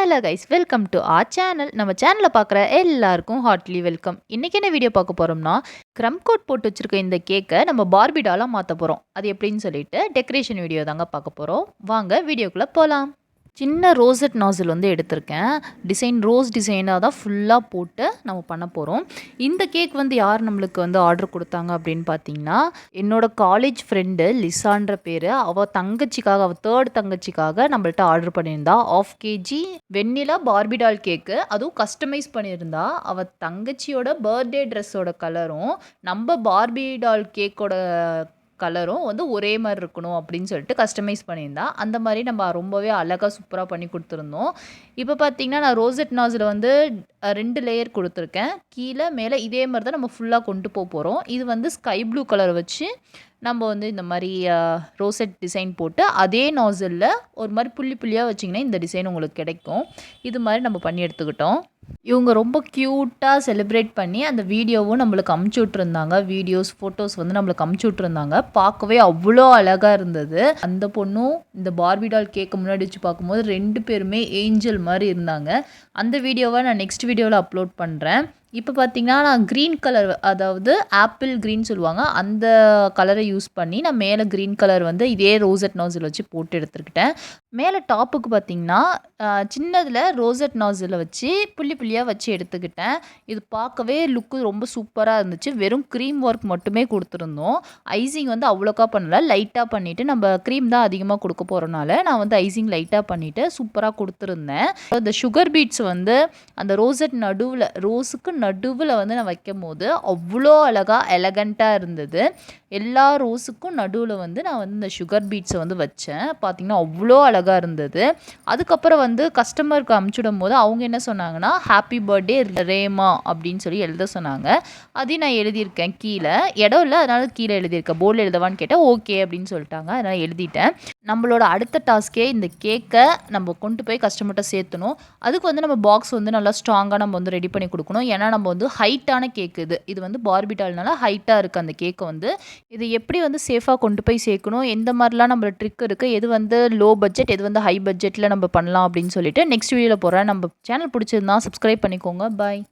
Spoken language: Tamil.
Hello guys, welcome to R channel. நம்ம சேனலில் பார்க்குற எல்லாருக்கும் ஹார்ட்லி வெல்கம். இன்றைக்கி என்ன வீடியோ பார்க்க போகிறோம்னா, க்ரம் கோட் போட்டு வச்சுருக்க இந்த கேக்கை நம்ம பார்பி டாலாக மாற்ற போகிறோம். அது எப்படின்னு சொல்லிட்டு டெக்கரேஷன் வீடியோ தாங்க பார்க்க போகிறோம். வாங்க வீடியோக்குள்ளே போகலாம். சின்ன ரோசட் நாசில் வந்து எடுத்திருக்கேன். ரோஸ் டிசைனாக தான் ஃபுல்லாக போட்டு நம்ம பண்ண போகிறோம். இந்த கேக் வந்து யார் நம்மளுக்கு வந்து ஆர்டர் கொடுத்தாங்க அப்படின்னு பார்த்தீங்கன்னா, என்னோடய காலேஜ் ஃப்ரெண்டு லிசான்ற பேர். அவள் தங்கச்சிக்காக, அவள் தேர்ட் தங்கச்சிக்காக நம்மள்ட்ட ஆர்டர் பண்ணியிருந்தா. 1/2 kg வெண்ணிலா பார்பி டால் கேக்கு, அதுவும் கஸ்டமைஸ் பண்ணியிருந்தா. அவள் தங்கச்சியோட பர்த்டே ட்ரெஸ்ஸோட கலரும் நம்ம பார்பி டால் கேக்கோட கலரும் வந்து ஒரே மாதிரி இருக்கணும் அப்படின்னு சொல்லிட்டு கஸ்டமைஸ் பண்ணியிருந்தா. அந்த மாதிரி நம்ம ரொம்பவே அழகாக சூப்பராக பண்ணி கொடுத்துருந்தோம். இப்போ பார்த்தீங்கன்னா, நான் ரோசட் நாஸில் வந்து 2 லேயர் கொடுத்துருக்கேன். கீழே மேலே இதே மாதிரி தான் நம்ம ஃபுல்லாக கொண்டு போகிறோம். இது வந்து ஸ்கை ப்ளூ கலர் வச்சு நம்ம வந்து இந்த மாதிரி ரோசட் டிசைன் போட்டு அதே நாசிலில் ஒரு மாதிரி புள்ளி புள்ளியாக வச்சிங்கன்னா இந்த டிசைன் உங்களுக்கு கிடைக்கும். இது மாதிரி நம்ம பண்ணி எடுத்துக்கிட்டோம். இவங்க ரொம்ப க்யூட்டாக செலிப்ரேட் பண்ணி அந்த வீடியோவும் நம்மளுக்கு அமுச்சு விட்ருந்தாங்க. வீடியோஸ், ஃபோட்டோஸ் வந்து நம்மளுக்கு அமுச்சு விட்ருந்தாங்க. பார்க்கவே அவ்வளோ அழகாக இருந்தது. அந்த பொண்ணும் இந்த பார்பி டால் கேக்கை முன்னாடி வச்சு பார்க்கும்போது 2 பேருமே ஏஞ்சல் மாதிரி இருந்தாங்க. அந்த வீடியோவை நான் நெக்ஸ்ட் வீடியோவில் அப்லோட் பண்ணுறேன். இப்போ பார்த்தீங்கன்னா, நான் க்ரீன் கலர், அதாவது ஆப்பிள் க்ரீன் சொல்லுவாங்க, அந்த கலரை யூஸ் பண்ணி நான் மேலே க்ரீன் கலர் வந்து இதே ரோசட் நாசில் வச்சு போட்டு எடுத்துக்கிட்டேன். மேலே டாப்புக்கு பார்த்தீங்கன்னா, சின்னதில் ரோசட் நாசில் வச்சு புள்ளி புள்ளியாக வச்சு எடுத்துக்கிட்டேன். இது பார்க்கவே லுக்கு ரொம்ப சூப்பராக இருந்துச்சு. வெறும் க்ரீம் ஒர்க் மட்டுமே கொடுத்துருந்தோம். ஐசிங் வந்து அவ்வளோக்கா பண்ணல, லைட்டாக பண்ணிவிட்டு, நம்ம க்ரீம் தான் அதிகமாக கொடுக்க போகிறனால நான் வந்து ஐசிங் லைட்டாக பண்ணிவிட்டு சூப்பராக கொடுத்துருந்தேன். இந்த சுகர் பீட்ஸ் வந்து அந்த ரோசட் நடுவில், ரோஸுக்கு நடுவில் வந்து நான் வைக்கும் போது அவ்வளோ அழகாக எலகண்ட்டாக இருந்தது. எல்லா ரோஸுக்கும் நடுவில் வந்து நான் வந்து இந்த சுகர் பீட்ஸை வந்து வச்சேன். பார்த்திங்கன்னா அவ்வளோ அழகாக இருந்தது. அதுக்கப்புறம் வந்து கஸ்டமருக்கு அமுச்சுடும் போது அவங்க என்ன சொன்னாங்கன்னா, ஹாப்பி பர்த்டே ரேமா அப்படின்னு சொல்லி எழுத சொன்னாங்க. அதையும் நான் எழுதியிருக்கேன். கீழே இடம் இல்லை, அதனால கீழே எழுதியிருக்கேன். போர்டில் எழுதவான்னு கேட்டால் ஓகே அப்படின்னு சொல்லிட்டாங்க. அதனால் எழுதிட்டேன். நம்மளோட அடுத்த டாஸ்கே இந்த கேக்கை நம்ம கொண்டு போய் கஸ்டமர்கிட்ட சேர்த்தணும். அதுக்கு வந்து நம்ம பாக்ஸ் வந்து நல்லா ஸ்ட்ராங்காக நம்ம வந்து ரெடி பண்ணி கொடுக்கணும். ஏன்னா நம்ம வந்து ஹைட்டான கேக்கு இது வந்து பார்பி டால்னால ஹைட்டாக இருக்குது அந்த கேக்கை வந்து. இது எப்படி வந்து சேஃபாக கொண்டு போய் சேர்க்கணும், எந்த மாதிரிலாம் நம்மளோட ட்ரிக் இருக்குது, எது வந்து லோ பட்ஜெட், எது வந்து ஹை பட்ஜெட்டில் நம்ம பண்ணலாம் அப்படின்னு சொல்லிட்டு நெக்ஸ்ட் வீடியோவில் போகிறேன். நம்ம சேனல் பிடிச்சிருந்தா சப்ஸ்கிரைப் பண்ணிக்கோங்க. பாய்.